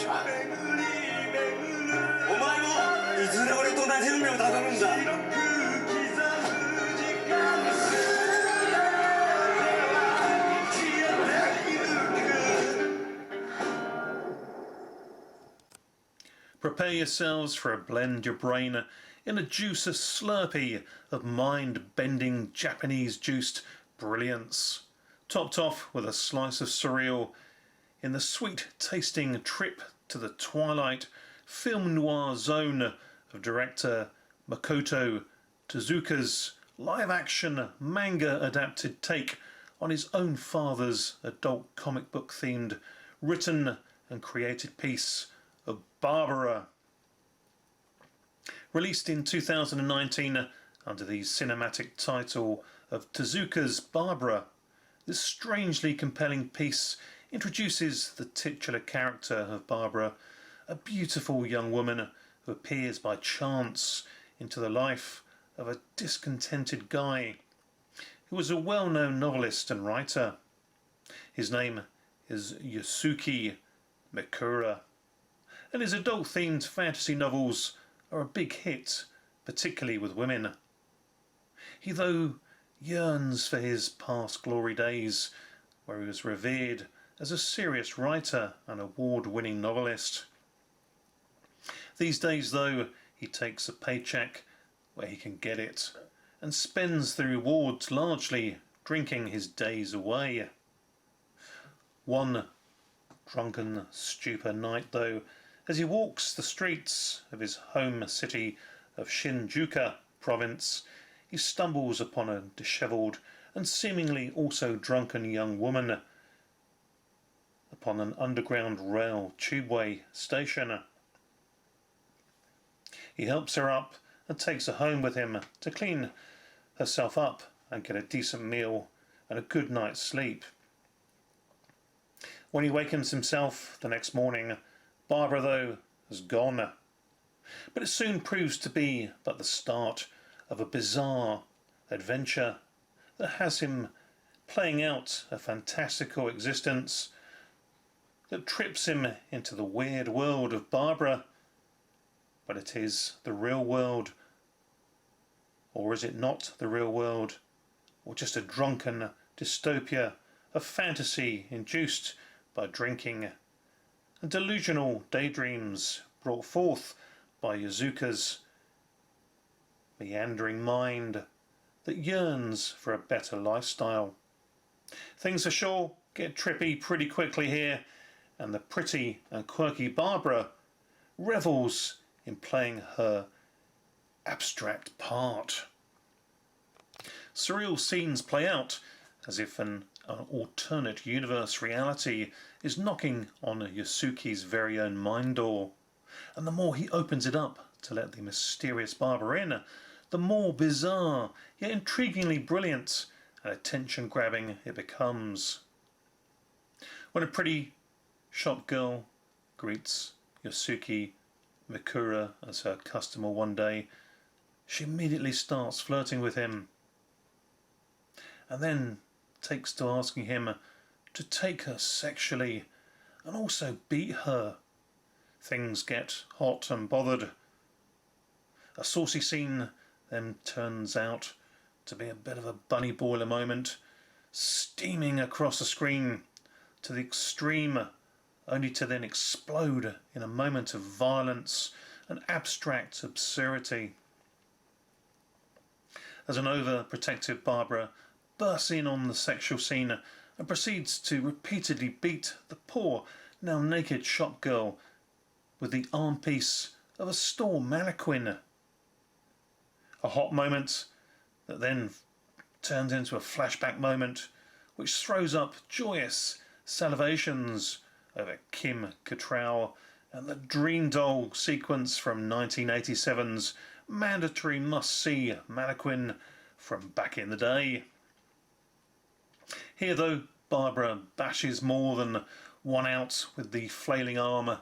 私はお前もいずれ俺と同じ運命をたどるんだ。Prepare yourselves for a blend your brain in a juicer slurpee of mind-bending Japanese-juiced brilliance, topped off with a slice of surreal in the sweet-tasting trip to the twilight film noir zone of director Macoto Tezuka's live-action manga-adapted take on his own father's adult comic book-themed written and created piece of Barbara. Released in 2019 under the cinematic title of Tezuka's Barbara, this strangely compelling piece introduces the titular character of Barbara, a beautiful young woman who appears by chance into the life of a discontented guy who was a well-known novelist and writer. His name is Yosuke Mikura, and his adult-themed fantasy novels are a big hit, particularly with women. He, though, yearns for his past glory days, where he was revered as a serious writer and award-winning novelist. These days, though, he takes a paycheck where he can get it, and spends the rewards largely drinking his days away. One drunken stupor night, though, as he walks the streets of his home city of Shinjuku province, he stumbles upon a dishevelled and seemingly also drunken young woman upon an underground rail tubeway station. He helps her up and takes her home with him to clean herself up and get a decent meal and a good night's sleep. When he wakens himself the next morning, Barbara, though, has gone. But it soon proves to be but the start of a bizarre adventure that has him playing out a fantastical existence that trips him into the weird world of Barbara. But it is the real world, or is it not the real world, or just a drunken dystopia of fantasy induced by drinking and delusional daydreams brought forth by Yosuke's meandering mind that yearns for a better lifestyle. Things for sure get trippy pretty quickly here, and the pretty and quirky Barbara revels in playing her abstract part. Surreal scenes play out as if an alternate universe reality is knocking on Yosuke's very own mind door, and the more he opens it up to let the mysterious Barbara in, the more bizarre yet intriguingly brilliant and attention-grabbing it becomes. When a pretty shop girl greets Yosuke Mikura as her customer one day, she immediately starts flirting with him, and then takes to asking him to take her sexually and also beat her. Things get hot and bothered. A saucy scene then turns out to be a bit of a bunny boiler moment, steaming across the screen to the extreme, only to then explode in a moment of violence and abstract absurdity. As an overprotective Barbara bursts in on the sexual scene and proceeds to repeatedly beat the poor, now naked shop girl with the armpiece of a store mannequin. A hot moment that then turns into a flashback moment which throws up joyous salivations over Kim Cattrall and the Dream Doll sequence from 1987's mandatory must-see mannequin from back in the day. Here, though, Barbara bashes more than one out with the flailing arm,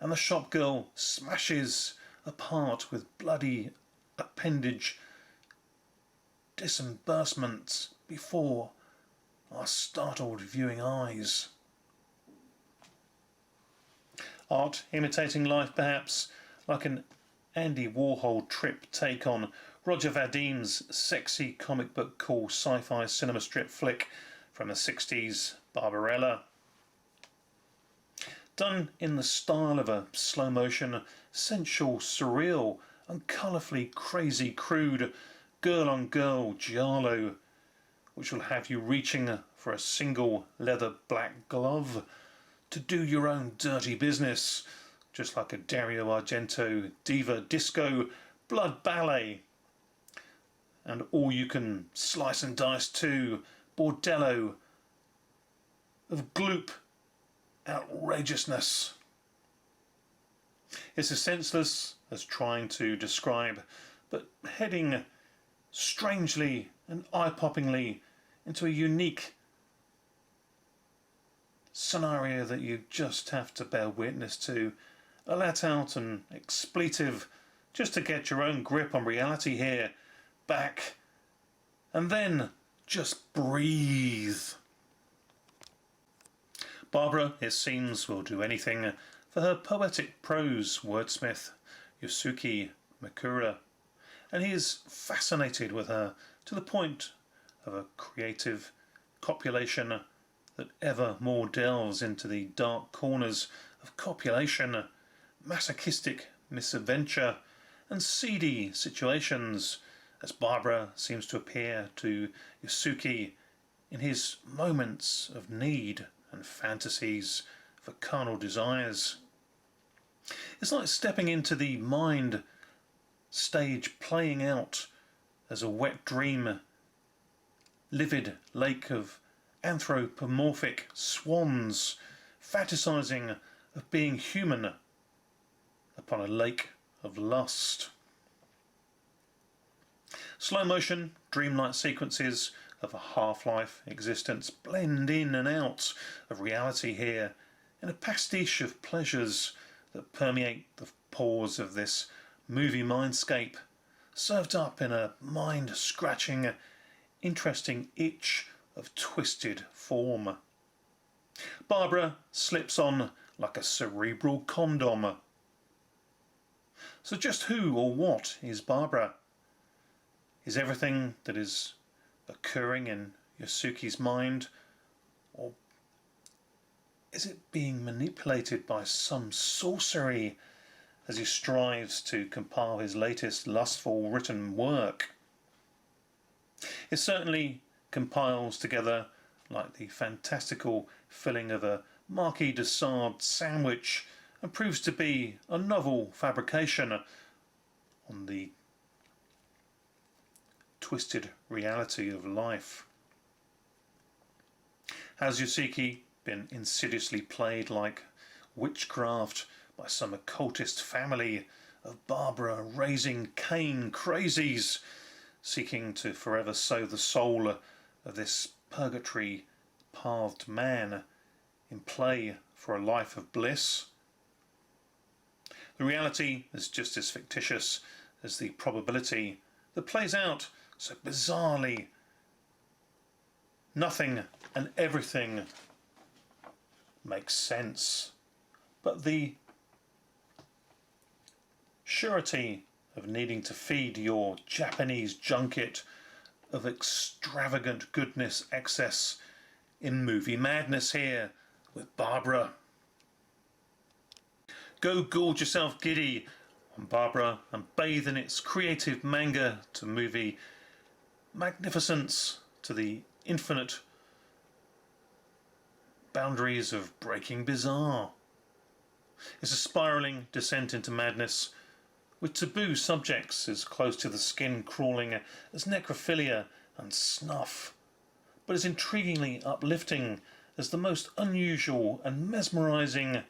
and the shop girl smashes apart with bloody appendage disbursements before our startled viewing eyes. Art imitating life, perhaps, like an Andy Warhol trip take on Roger Vadim's sexy comic book cool sci-fi cinema strip flick from the 60s, Barbarella. Done in the style of a slow-motion, sensual, surreal and colourfully crazy crude girl-on-girl giallo, which will have you reaching for a single leather black glove to do your own dirty business, just like a Dario Argento diva disco blood ballet. And all you can slice and dice too, bordello of gloop outrageousness. It's as senseless as trying to describe, but heading strangely and eye-poppingly into a unique scenario that you just have to bear witness to. A let out and expletive just to get your own grip on reality here, back, and then just breathe. Barbara, it seems, will do anything for her poetic prose wordsmith, Yosuke Mikura, and he is fascinated with her to the point of a creative copulation that ever more delves into the dark corners of copulation, masochistic misadventure, and seedy situations, as Barbara seems to appear to Yosuke in his moments of need and fantasies for carnal desires. It's like stepping into the mind stage playing out as a wet dream, livid lake of anthropomorphic swans fantasizing of being human upon a lake of lust. Slow motion, dreamlike sequences of a half-life existence blend in and out of reality here in a pastiche of pleasures that permeate the pores of this movie mindscape, served up in a mind-scratching, interesting itch of twisted form. Barbara slips on like a cerebral condom. So just who or what is Barbara? Is everything that is occurring in Yosuke's mind, or is it being manipulated by some sorcery as he strives to compile his latest lustful written work? It certainly compiles together like the fantastical filling of a Marquis de Sade sandwich and proves to be a novel fabrication on the twisted reality of life. Has Yosuke been insidiously played like witchcraft by some occultist family of Barbara raising Cain crazies, seeking to forever sow the soul of this purgatory-pathed man in play for a life of bliss? The reality is just as fictitious as the probability that plays out so bizarrely. Nothing and everything makes sense, but the surety of needing to feed your Japanese junket of extravagant goodness excess in movie madness here with Barbara. Go gorge yourself giddy on Barbara and bathe in its creative manga to movie magnificence to the infinite boundaries of breaking bizarre. It's a spiralling descent into madness with taboo subjects as close to the skin crawling as necrophilia and snuff, but as intriguingly uplifting as the most unusual and mesmerizing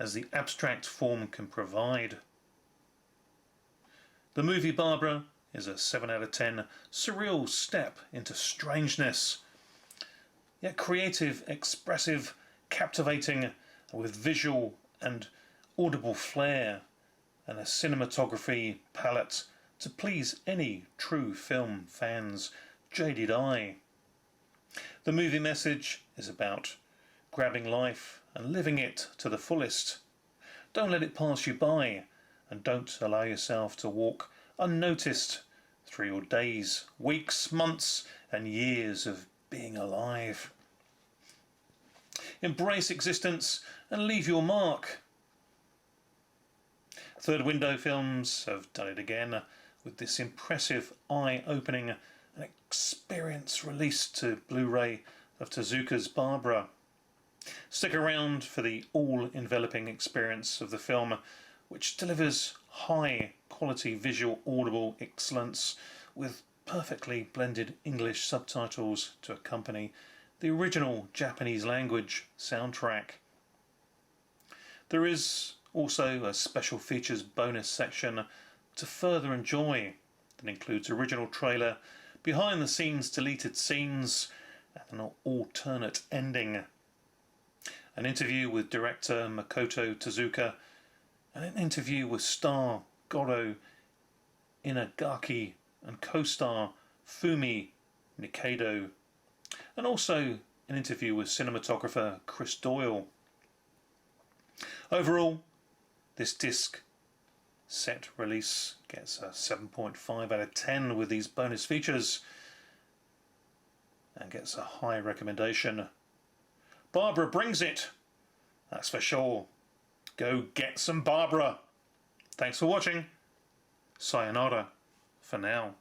as the abstract form can provide. The movie Barbara is a 7 out of 10 surreal step into strangeness, yet creative, expressive, captivating, with visual and audible flair and a cinematography palette to please any true film fan's jaded eye. The movie message is about grabbing life and living it to the fullest. Don't let it pass you by, and don't allow yourself to walk unnoticed through your days, weeks, months and years of being alive. Embrace existence and leave your mark. Third Window Films have done it again with this impressive, eye-opening and experience released to Blu-ray of Tezuka's Barbara. Stick around for the all-enveloping experience of the film, which delivers high-quality visual audible excellence with perfectly blended English subtitles to accompany the original Japanese language soundtrack. There is also a special features bonus section to further enjoy that includes original trailer, behind the scenes deleted scenes and an alternate ending, an interview with director Macoto Tezka, and an interview with star Goro Inagaki and co-star Fumi Nikaido, and also an interview with cinematographer Chris Doyle. Overall, this disc set release gets a 7.5 out of 10 with these bonus features and gets a high recommendation. Barbara brings it, that's for sure. Go get some Barbara. Thanks for watching. Sayonara for now.